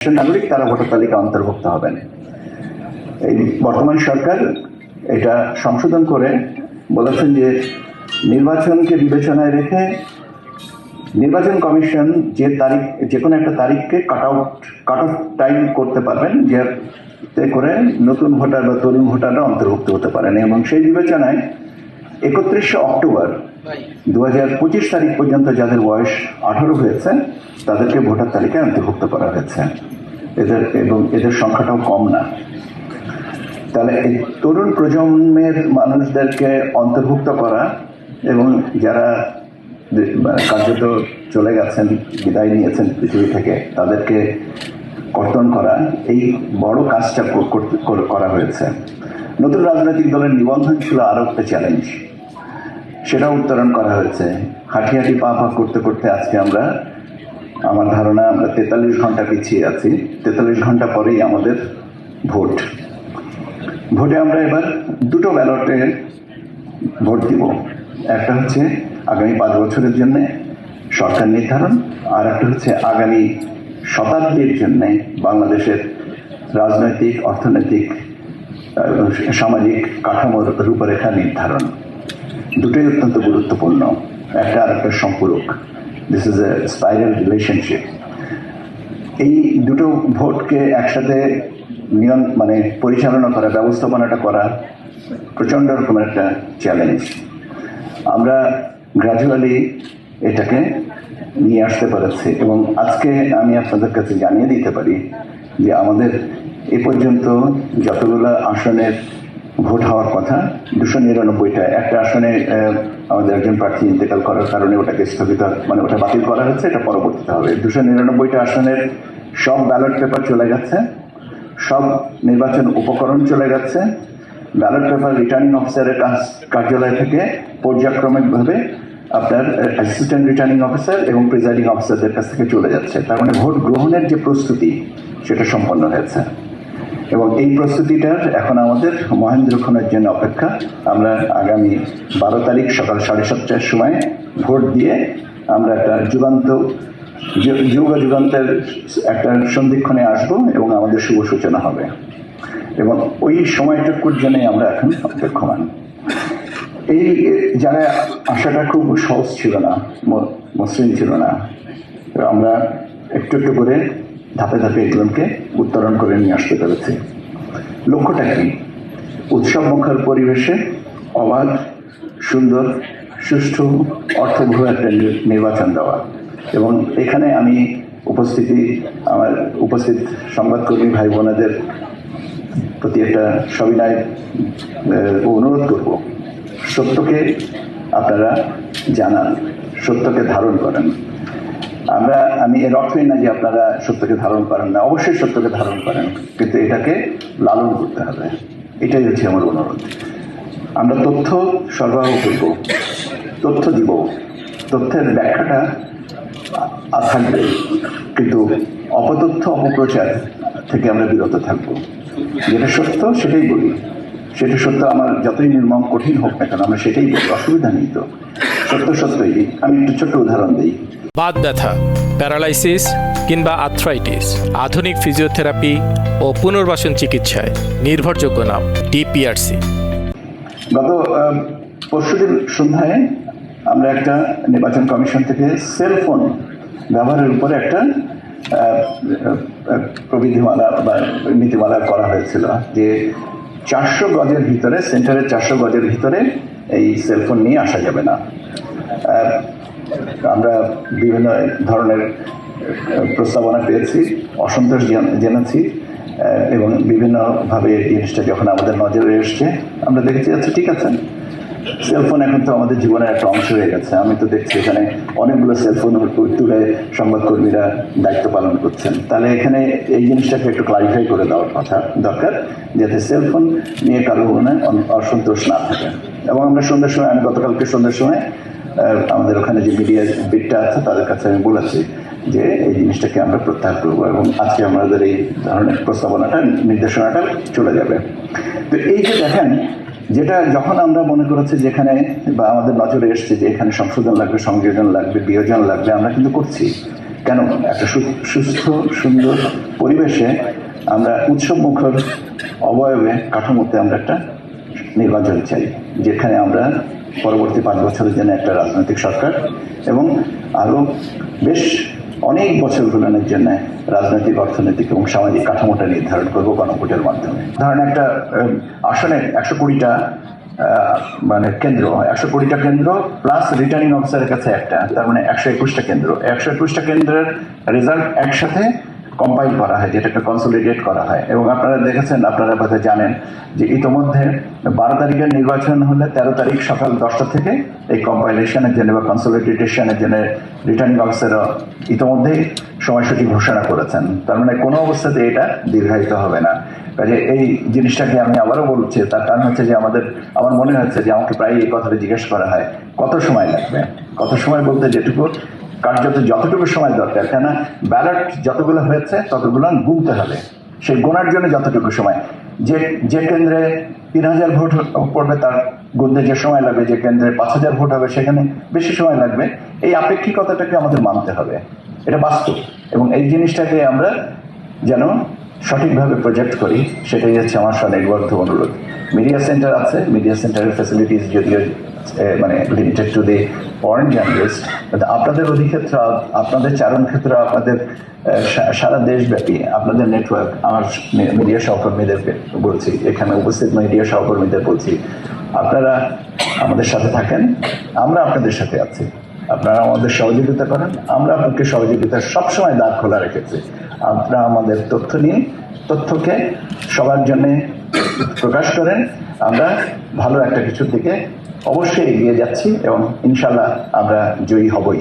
নাগরিক তারা ভোটার তালিকা অন্তর্ভুক্ত হবেন। এই বর্তমান সরকার এটা সংশোধন করে বলেছেন যে নির্বাচনকে বিবেচনায় রেখে নির্বাচন কমিশন যে কোনো একটা তারিখকে কাট অফ টাইম করতে পারবেন, যাতে করে নতুন ভোটার বা তরুণ ভোটাররা অন্তর্ভুক্ত হতে পারেন। এবং সেই বিবেচনায় 31শে অক্টোবর 2025 তারিখ পর্যন্ত যাদের বয়স 18 হয়েছে তাদেরকে ভোটার তালিকায় অন্তর্ভুক্ত করা হয়েছে। এদের সংখ্যাটাও কম না। তাহলে এই তরুণ প্রজন্মের মানুষদেরকে অন্তর্ভুক্ত করা এবং যারা কার্যত চলে গেছেন, বিদায় নিয়েছেন পৃথিবী থেকে, তাদেরকে কর্তন করা, এই বড় কাজটা করা হয়েছে। নতুন রাজনৈতিক দলের নিবন্ধন ছিল আরও একটা চ্যালেঞ্জ, সেটা উত্তরণ করা হয়েছে। হাঁটি পা করতে করতে আজকে আমার ধারণা আমরা 43 ঘন্টা পিছিয়ে আছি। 43 ঘন্টা পরেই আমাদের ভোটে আমরা এবার দুটো ব্যালটে ভোট দিব। একটা হচ্ছে আগামী 5 বছরের জন্য সরকার নির্ধারণ, আর একটা হচ্ছে আগামী শতাব্দীর জন্য বাংলাদেশের রাজনৈতিক, অর্থনৈতিক, সামাজিক কাঠামোর রূপরেখা নির্ধারণ। দুটোই অত্যন্ত গুরুত্বপূর্ণ, একটা আর একটা সম্পূরক। This is a spiral relationship. এই দুটো ভোটকে একসাথে পরিচালনা করা, ব্যবস্থাপনাটা করা প্রচণ্ড রকমের একটা চ্যালেঞ্জ। আমরা গ্র্যাজুয়ালি এটাকে নিয়ে আসতে পেরেছি এবং আজকে আমি আপনাদের কাছে জানিয়ে দিতে পারি যে আমাদের এ পর্যন্ত যতগুলো আসনের ভোট হওয়ার কথা 299টা। একটা আসনে আমাদের একজন প্রার্থী ইন্তেকাল করার কারণে ওটাকে ওটা বাতিল করা হচ্ছে, এটা পরবর্তীতে হবে। 299টা আসনের সব ব্যালট পেপার চলে গেছে, সব নির্বাচন উপকরণ চলে গেছে। ব্যালট পেপার রিটার্নিং অফিসারের কার্যালয় থেকে পর্যায়ক্রমিকভাবে আপনার অ্যাসিস্ট্যান্ট রিটার্নিং অফিসার এবং প্রিজাইডিং অফিসারদের কাছ থেকে চলে যাচ্ছে। তার মানে ভোট গ্রহণের যে প্রস্তুতি সেটা সম্পন্ন হয়েছে এবং এই প্রস্তুতিটার এখন আমাদের মহেন্দ্রক্ষণের জন্য অপেক্ষা। আমরা আগামী 12 তারিখ সকাল 7:30টার সময় ভোট দিয়ে আমরা একটা যুগান্তের একটা সন্ধিক্ষণে আসবো এবং আমাদের শুভ সূচনা হবে এবং ওই সময়টুকুর জন্যই আমরা এখন অপেক্ষমান। এই জায়গায় আসাটা খুব সহজ ছিল না, মসৃণ ছিল না। আমরা একটু একটু করে ধাপে ধাপে এগুলোকে উত্তরণ করে নিয়ে আসতে পেরেছি। লক্ষ্যটা কি? উৎসব মুখর পরিবেশে অবাধ, সুন্দর, সুষ্ঠু, অর্থবহ একটা নির্বাচন দেওয়া। এবং এখানে আমি আমার উপস্থিত সংবাদকর্মী ভাই বোনেদের প্রতি একটা সবিনয় অনুরোধ করব, সত্যকে আপনারা জানান, সত্যকে ধারণ করেন। আমি এর অর্থই না যে আপনারা সত্যকে ধারণ করেন না, অবশ্যই সত্যকে ধারণ করেন, কিন্তু এটাকে লালন করতে হবে। এটাই হচ্ছে আমার অনুরোধ। আমরা তথ্য সরবরাহ করব, তথ্য দিব, তথ্যের ব্যাখ্যাটা থাকবে, কিন্তু অপতথ্য, অপপ্রচার থেকে আমরা বিরত থাকবো। যেটা সত্য সেটাই বলি, সেটা সত্য আমার যতই নির্মম কঠিন হোক না কেন আমরা সেটাই বলি, অসুবিধা নেই তো। সত্যই। আমি একটু ছোট্ট উদাহরণ দিই। বাত ব্যথা, প্যারালাইসিস কিংবা আর্থ্রাইটিস, আধুনিক ফিজিওথেরাপি ও পুনর্বাসন চিকিৎসায় নির্ভরযোগ্য নাম ডিপিআরসি। গত পরশুদিন সন্ধ্যায় আমরা একটা নির্বাচন কমিশন থেকে সেলফোন ব্যবহারের উপরে একটা প্রবিধিমালা বা নীতিমালা করা হয়েছিল যে 400 গজের ভিতরে, সেন্টারের 400 গজের ভিতরে এই সেলফোন নিয়ে আসা যাবে না। আমরা বিভিন্ন ধরনের প্রস্তাবনা পেয়েছি, অসন্তোষ জেনেছি এবং বিভিন্নভাবে জিনিসটা যখন আমাদের নজরে এসছে আমরা দেখেছি আচ্ছা ঠিক আছে, সেলফোন এখন তো আমাদের জীবনের একটা অংশ হয়ে গেছে। আমি তো দেখছি এখানে অনেকগুলো সেলফোন তুলে সংবাদকর্মীরা দায়িত্ব পালন করছেন। তাহলে এখানে এই জিনিসটাকে একটু ক্লারিফাই করে দেওয়ার কথা দরকার, যাতে সেলফোন নিয়ে কারো মনে অসন্তোষ না থাকে। এবং আমরা আমি গতকালকে সন্ধ্যার সময় আমাদের ওখানে যে মিডিয়া বিটটা আছে তাদের কাছে আমি বলেছি যে এই জিনিসটাকে আমরা প্রত্যাহার করবো এবং আজকে আমাদের এই ধরনের নির্দেশনাটা চলে যাবে। তো এই যে দেখেন, যেটা যখন আমরা মনে করেছি যেখানে বা আমাদের নজরে এসছে যে এখানে সংশোধন লাগবে, সংযোজন লাগবে, বিয়োজন লাগবে, আমরা কিন্তু করছি। কেন একটা সুস্থ সুন্দর পরিবেশে আমরা উৎসব মুখর অবয়বে কাঠামোতে আমরা একটা নির্বাচন চাই, যেখানে আমরা পরবর্তী 5 বছরের জন্য একটা রাজনৈতিক সরকার এবং আরো বেশ অনেক বছরগুলোর জন্য রাজনৈতিক, অর্থনৈতিক এবং সামাজিক কাঠামোটা নির্ধারণ করবো গণভোটের মাধ্যমে। ধরেন একটা আসনে 120টা মানে কেন্দ্র, 120টা কেন্দ্র প্লাস রিটার্নিং অফিসারের কাছে একটা, তার মানে 121টা কেন্দ্র। 121টা কেন্দ্রের রেজাল্ট একসাথে কম্পাইল করা হয়, যেটাকে কনসলিডেট করা হয়। এবং আপনারা দেখেছেন, আপনারা বোধ জানেন যে ইতোমধ্যে 12 তারিখের নির্বাচন হলে 13 তারিখ সকাল 10টা থেকে এই কম্পাইলেশনের জন্য বা কনসলিডেশনের জন্য রিটার্নিং অফিসাররা ইতোমধ্যেই সময়সূচি ঘোষণা করেছেন। তার মানে কোনো অবস্থাতে এটা দীর্ঘায়িত হবে না। কাজে এই জিনিসটাকে আমি আবারও বলছি, তার কারণ হচ্ছে যে আমার মনে হচ্ছে যে আমাকে প্রায় এই কথাটা জিজ্ঞেস করা হয়, কত সময় লাগবে। কত সময় বলতে যেটুকু কার্যত যতটুকু সময় দরকার, কেন ব্যালট যতগুলো হয়েছে ততগুলো গুনতে হবে, সেই গোনার জন্য যতটুকু সময়। যে কেন্দ্রে 3000 ভোট পড়বে তার গুনতে যে সময় লাগবে, যে কেন্দ্রে 5000 ভোট হবে সেখানে বেশি সময় লাগবে। এই আপেক্ষিকতাটাকে আমাদের মানতে হবে, এটা বাস্তব। এবং এই জিনিসটাকে আমরা যেন সঠিকভাবে প্রজেক্ট করি, সেটাই হচ্ছে আমার স্বনির্বদ্ধ অনুরোধ। মিডিয়া সেন্টার আছে, মিডিয়া সেন্টারের ফ্যাসিলিটিস যদিও মানে limited to the foreign journalist, আপনাদের অধিক্ষেত্র, আপনাদের চারণ ক্ষেত্র, আপনাদের সারা দেশব্যাপী আপনাদের নেটওয়ার্ক, আমার মিডিয়া সহকর্মীদেরকে বলছি, এখানে উপস্থিত মিডিয়া সহকর্মীদের বলছি, আপনারা আমাদের সাথে থাকেন, আমরা আপনাদের সাথে আছি। আপনারা আমাদের সহযোগিতা করেন, আমরা আপনাকে সহযোগিতার সবসময় দ্বার খোলা রেখেছি। আপনারা আমাদের তথ্য নিন, তথ্যকে সবার জন্য প্রকাশ করেন। আমরা ভালো একটা কিছুর দিকে অবশ্যই এগিয়ে যাচ্ছি এবং ইনশাল্লাহ আমরা জয়ী হবই।